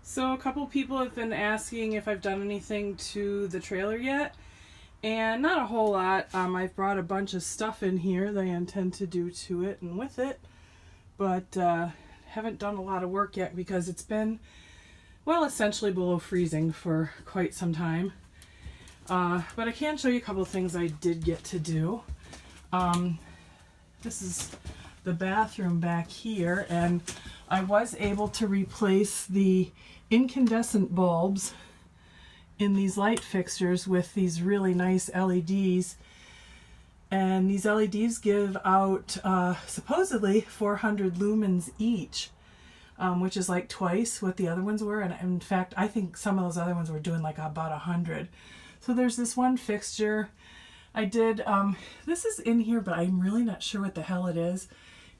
So a couple people have been asking if I've done anything to the trailer yet, and not a whole lot. I've brought a bunch of stuff in here that I intend to do to it and with it, but haven't done a lot of work yet because it's been, well, essentially below freezing for quite some time. But I can show you a couple of things I did get to do. This is the bathroom back here, and I was able to replace the incandescent bulbs in these light fixtures with these really nice LEDs. And these LEDs give out supposedly 400 lumens each, which is like twice what the other ones were. And in fact, I think some of those other ones were doing like about 100. So there's this one fixture. I did, this is in here, but I'm really not sure what the hell it is.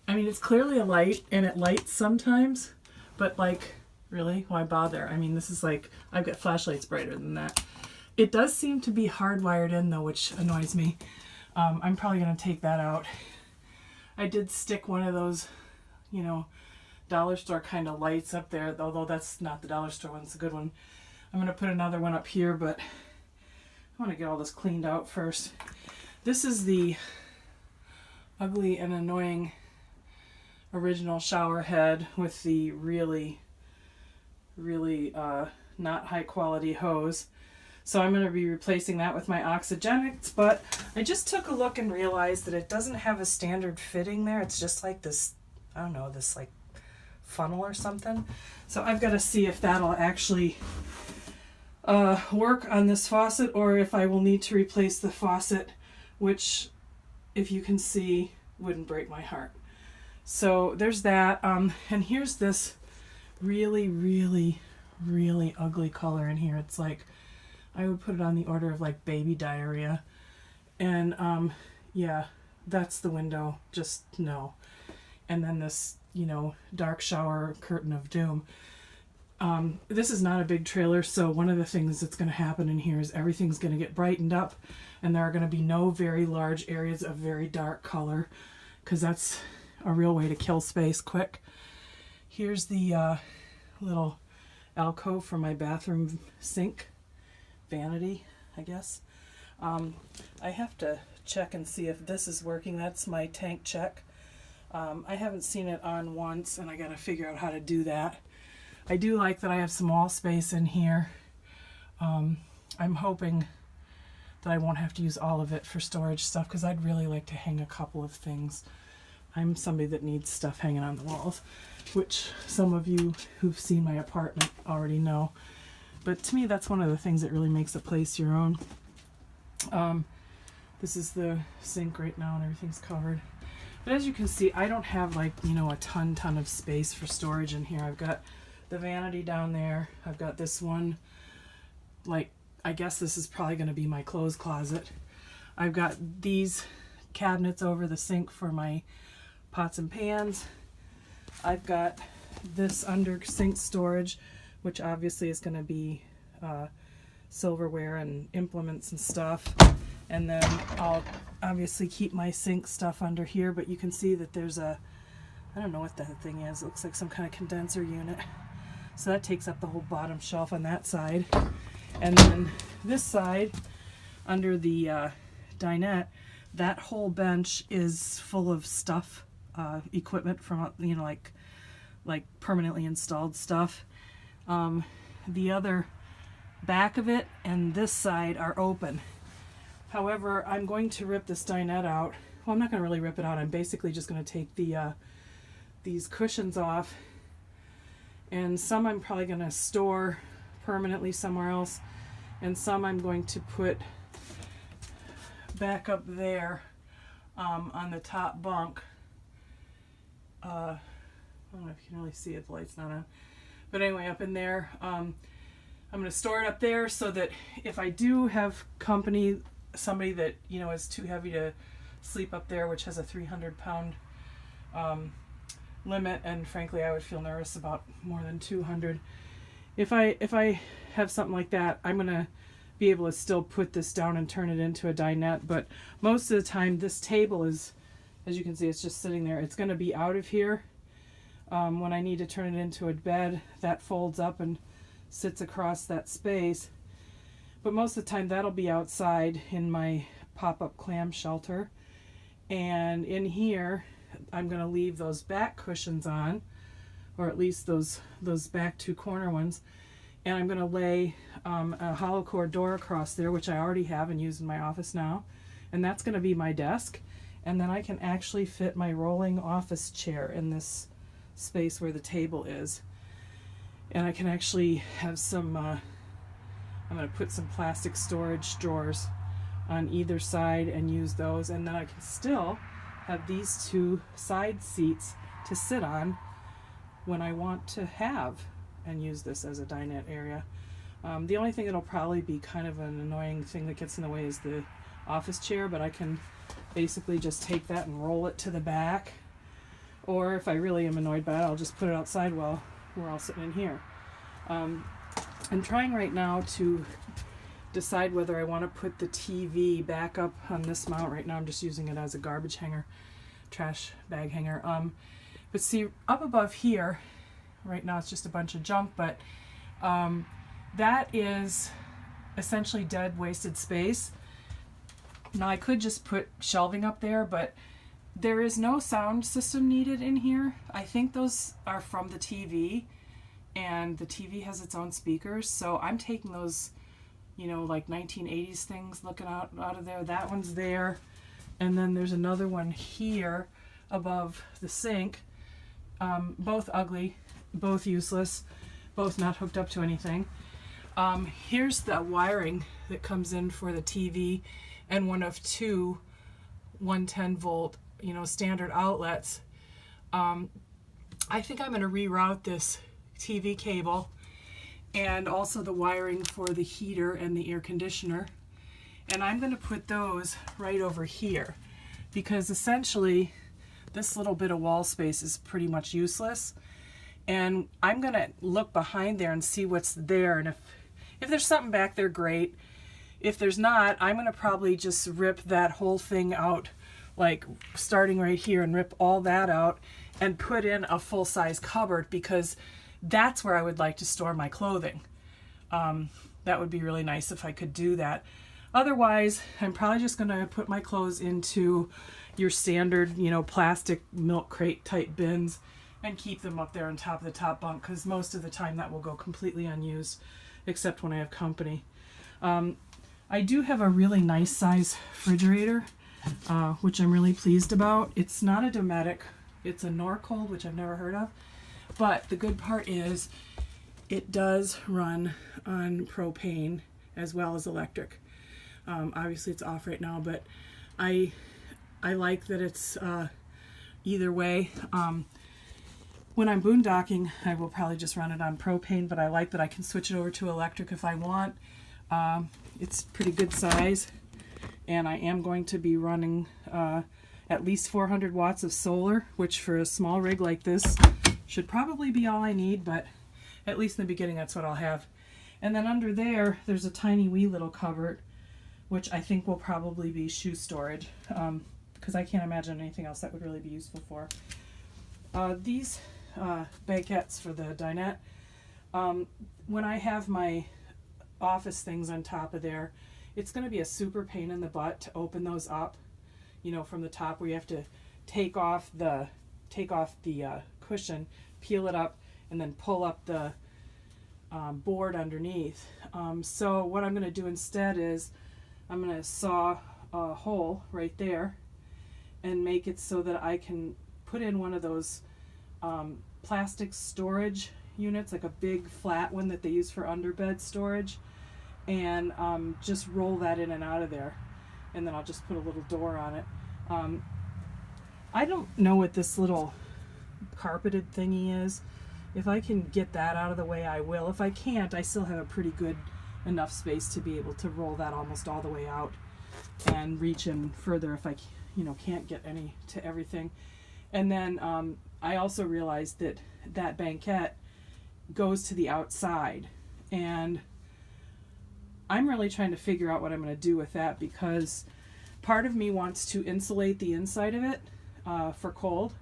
I mean, it's clearly a light, and it lights sometimes, but like, really, why bother? I mean, this is like, I've got flashlights brighter than that. It does seem to be hardwired in though, which annoys me. I'm probably going to take that out. I did stick one of those, you know, dollar store kind of lights up there, although that's not the dollar store one, it's a good one. I'm going to put another one up here, but I want to get all this cleaned out first. This is the ugly and annoying original shower head with the really not high quality hose. So I'm going to be replacing that with my Oxygenics, but I just took a look and realized that it doesn't have a standard fitting there. It's just like this, I don't know, this like funnel or something. So I've got to see if that'll actually work on this faucet, or if I will need to replace the faucet, which, if you can see, wouldn't break my heart. So there's that. And here's this really ugly color in here. It's like, I would put it on the order of like baby diarrhea. And yeah, that's the window. Just no. And then this, you know, dark shower curtain of doom. This is not a big trailer, so one of the things that's going to happen in here is everything's going to get brightened up, and there are going to be no very large areas of very dark color, because that's a real way to kill space quick. Here's the little alcove for my bathroom sink. Vanity, I guess. I have to check and see if this is working. That's my tank check. I haven't seen it on once, and I got to figure out how to do that. I do like that I have some wall space in here. I'm hoping that I won't have to use all of it for storage stuff, because I'd really like to hang a couple of things. I'm somebody that needs stuff hanging on the walls, which some of you who've seen my apartment already know. But to me, that's one of the things that really makes a place your own. This is the sink right now, and everything's covered. But as you can see, I don't have, like, you know, a ton of space for storage in here. I've got the vanity down there. I've got this one, like, I guess this is probably going to be my clothes closet. I've got these cabinets over the sink for my pots and pans. I've got this under sink storage, which obviously is going to be silverware and implements and stuff. And then I'll obviously keep my sink stuff under here, but you can see that there's a, I don't know what that thing is. It looks like some kind of condenser unit. So that takes up the whole bottom shelf on that side. And then this side, under the dinette, that whole bench is full of stuff, equipment from, you know, like permanently installed stuff. The other back of it and this side are open. However, I'm going to rip this dinette out. Well, I'm not going to really rip it out. I'm basically just going to take the these cushions off, and some I'm probably going to store permanently somewhere else, and some I'm going to put back up there on the top bunk. I don't know if you can really see it, the light's not on. But anyway, up in there, I'm going to store it up there so that if I do have company, somebody that, you know, is too heavy to sleep up there, which has a 300-pound limit, and frankly I would feel nervous about more than 200. If I have something like that, I'm going to be able to still put this down and turn it into a dinette, but most of the time this table is, as you can see, it's just sitting there. It's going to be out of here. When I need to turn it into a bed, that folds up and sits across that space. But most of the time that'll be outside in my pop-up clam shelter. And in here, I'm going to leave those back cushions on, or at least those back two corner ones. And I'm going to lay a hollow core door across there, which I already have and use in my office now. And that's going to be my desk. And then I can actually fit my rolling office chair in this space where the table is. And I can actually have some, I'm going to put some plastic storage drawers on either side and use those. And then I can still have these two side seats to sit on when I want to have and use this as a dinette area. The only thing that'll probably be kind of an annoying thing that gets in the way is the office chair, but I can basically just take that and roll it to the back. Or if I really am annoyed by it, I'll just put it outside while we're all sitting in here. I'm trying right now to decide whether I want to put the TV back up on this mount. Right now I'm just using it as a garbage hanger, trash bag hanger. But see, up above here, right now it's just a bunch of junk, but that is essentially dead, wasted space. Now I could just put shelving up there, but there is no sound system needed in here. I think those are from the TV, and the TV has its own speakers, so I'm taking those, you know, like 1980s things looking out of there. That one's there, and then there's another one here above the sink. Both ugly, both useless, both not hooked up to anything. Here's the wiring that comes in for the TV and one of two 110 volt, you know, standard outlets. I think I'm going to reroute this TV cable and also the wiring for the heater and the air conditioner. And I'm going to put those right over here because essentially this little bit of wall space is pretty much useless. And I'm going to look behind there and see what's there. And if there's something back there, great. If there's not, I'm going to probably just rip that whole thing out, like starting right here, and rip all that out and put in a full-size cupboard because that's where I would like to store my clothing. That would be really nice if I could do that. Otherwise, I'm probably just going to put my clothes into your standard, you know, plastic milk crate type bins and keep them up there on top of the top bunk because most of the time that will go completely unused except when I have company. I do have a really nice size refrigerator, which I'm really pleased about. It's not a Dometic, it's a Norcold, which I've never heard of. But the good part is it does run on propane as well as electric. Obviously it's off right now, but I like that it's either way. When I'm boondocking, I will probably just run it on propane, but I like that I can switch it over to electric if I want. It's pretty good size, and I am going to be running at least 400 watts of solar, which for a small rig like this should probably be all I need, but at least in the beginning that's what I'll have. And then under there, there's a tiny wee little cupboard, which I think will probably be shoe storage, because I can't imagine anything else that would really be useful for. These banquettes for the dinette, when I have my office things on top of there, it's going to be a super pain in the butt to open those up, you know, from the top, where you have to take off the cushion, peel it up, and then pull up the board underneath. So what I'm going to do instead is I'm going to saw a hole right there and make it so that I can put in one of those plastic storage units, like a big flat one that they use for underbed storage, and just roll that in and out of there, and then I'll just put a little door on it. I don't know what this little carpeted thingy is. If I can get that out of the way, I will. If I can't, I still have a pretty good enough space to be able to roll that almost all the way out and reach in further if I, you know, can't get any to everything. And then I also realized that that banquette goes to the outside, and I'm really trying to figure out what I'm going to do with that, because part of me wants to insulate the inside of it for cold,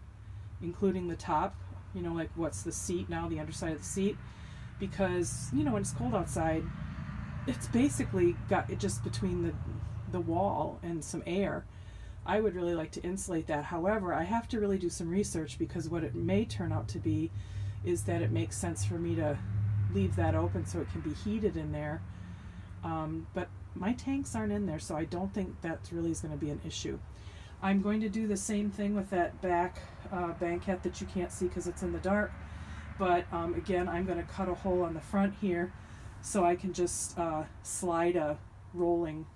including the top, you know, like what's the seat now, the underside of the seat. because, you know, when it's cold outside, it's basically got it just between the wall and some air. I would really like to insulate that. However, I have to really do some research, because what it may turn out to be is that it makes sense for me to leave that open so it can be heated in there. But my tanks aren't in there, so I don't think that really is going to be an issue. I'm going to do the same thing with that back banquette that you can't see because it's in the dark. But again, I'm going to cut a hole on the front here so I can just slide a rolling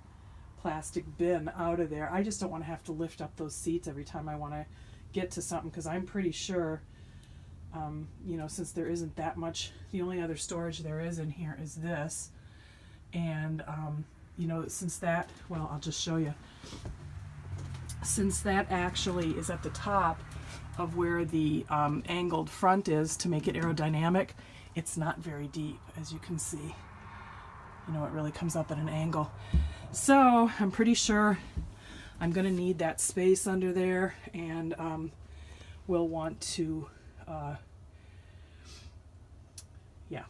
plastic bin out of there. I just don't want to have to lift up those seats every time I want to get to something, because I'm pretty sure, you know, since there isn't that much, the only other storage there is in here is this. And, you know, since that, well, I'll just show you. Since that actually is at the top of where the angled front is to make it aerodynamic, it's not very deep, as you can see. You know, it really comes up at an angle. So I'm pretty sure I'm going to need that space under there, and we'll want to, yeah,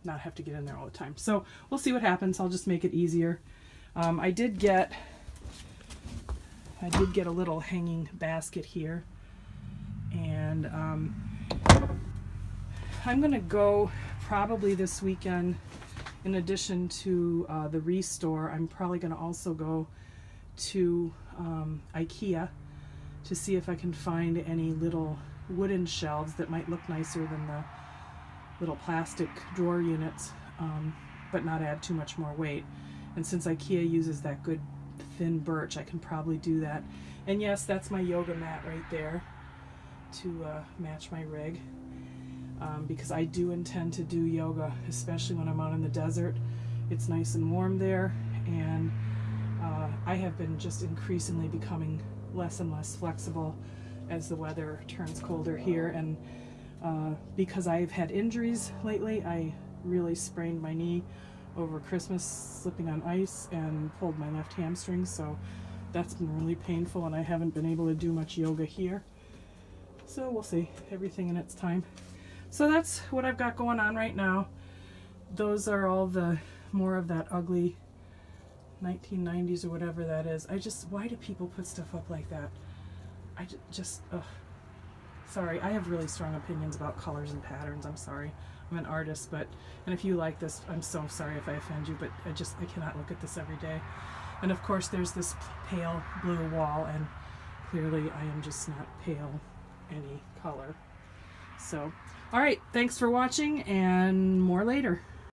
not have to get in there all the time. So we'll see what happens. I'll just make it easier. I did get a little hanging basket here, and I'm going to go probably this weekend. In addition to the Restore, I'm probably going to also go to IKEA to see if I can find any little wooden shelves that might look nicer than the little plastic drawer units, but not add too much more weight. And since IKEA uses that good thin birch, I can probably do that. And yes, that's my yoga mat right there to match my rig. Because I do intend to do yoga, especially when I'm out in the desert. It's nice and warm there, and I have been just increasingly becoming less and less flexible as the weather turns colder here. And because I've had injuries lately, I really sprained my knee over Christmas slipping on ice and pulled my left hamstring, so that's been really painful, and I haven't been able to do much yoga here. So we'll see, everything in its time. So that's what I've got going on right now. Those are all the more of that ugly 1990s or whatever that is. Why do people put stuff up like that? Sorry, I have really strong opinions about colors and patterns. I'm sorry. I'm an artist, and if you like this, I'm so sorry if I offend you, but I cannot look at this every day. And of course there's this pale blue wall, and clearly I am just not pale any color. So, all right, thanks for watching, and more later.